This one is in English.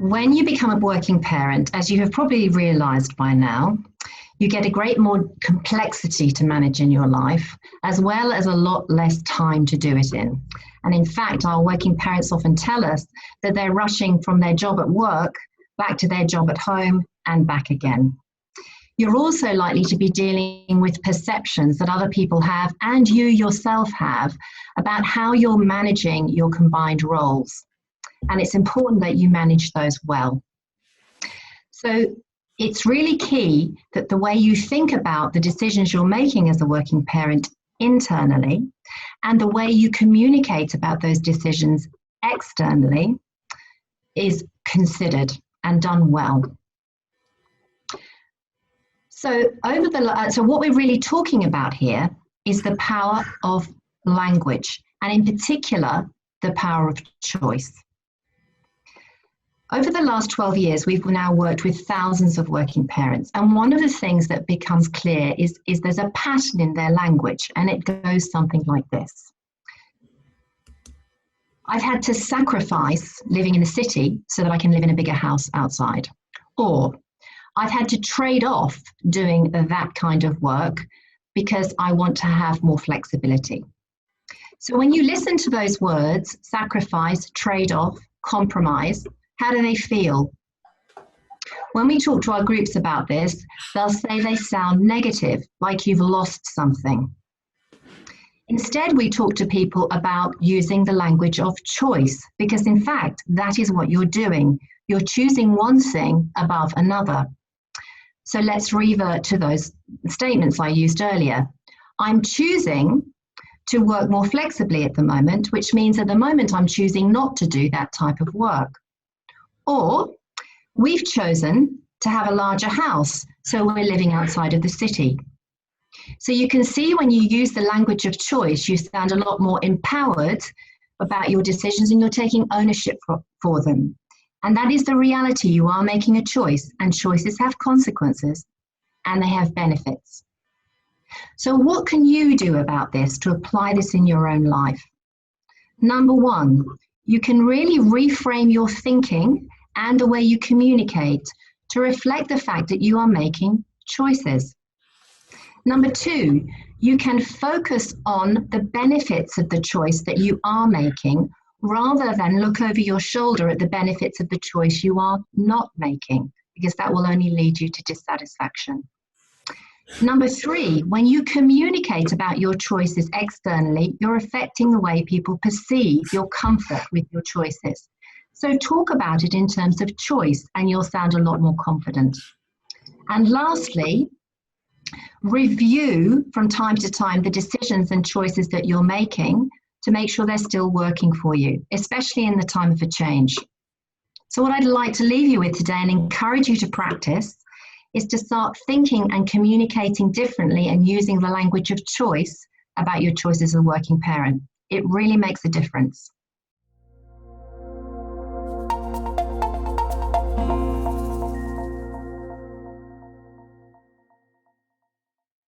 when you become a working parent, as you have probably realised by now, you get a great more complexity to manage in your life, as well as a lot less time to do it in. And in fact, our working parents often tell us that they're rushing from their job at work back to their job at home and back again. You're also likely to be dealing with perceptions that other people have and you yourself have about how you're managing your combined roles. And it's important that you manage those well. So it's really key that the way you think about the decisions you're making as a working parent internally and the way you communicate about those decisions externally is considered and done well. So what we're really talking about here is the power of language, and in particular, the power of choice. Over the last 12 years, we've now worked with thousands of working parents, and one of the things that becomes clear is there's a pattern in their language, and it goes something like this. I've had to sacrifice living in the city so that I can live in a bigger house outside. Or I've had to trade off doing that kind of work because I want to have more flexibility. So when you listen to those words, sacrifice, trade-off, compromise, how do they feel? When we talk to our groups about this, they'll say they sound negative, like you've lost something. Instead, we talk to people about using the language of choice, because in fact, that is what you're doing. You're choosing one thing above another. So let's revert to those statements I used earlier. I'm choosing to work more flexibly at the moment, which means at the moment I'm choosing not to do that type of work. Or we've chosen to have a larger house, so we're living outside of the city. So you can see when you use the language of choice, you sound a lot more empowered about your decisions and you're taking ownership for them. And that is the reality. You are making a choice, and choices have consequences and they have benefits. So what can you do about this to apply this in your own life? Number one, you can really reframe your thinking and the way you communicate to reflect the fact that you are making choices. Number two, you can focus on the benefits of the choice that you are making rather than look over your shoulder at the benefits of the choice you are not making, because that will only lead you to dissatisfaction. Number three, when you communicate about your choices externally, you're affecting the way people perceive your comfort with your choices. So talk about it in terms of choice and you'll sound a lot more confident. And lastly, review from time to time the decisions and choices that you're making to make sure they're still working for you, especially in the time of a change. So what I'd like to leave you with today and encourage you to practice is to start thinking and communicating differently and using the language of choice about your choices as a working parent. It really makes a difference.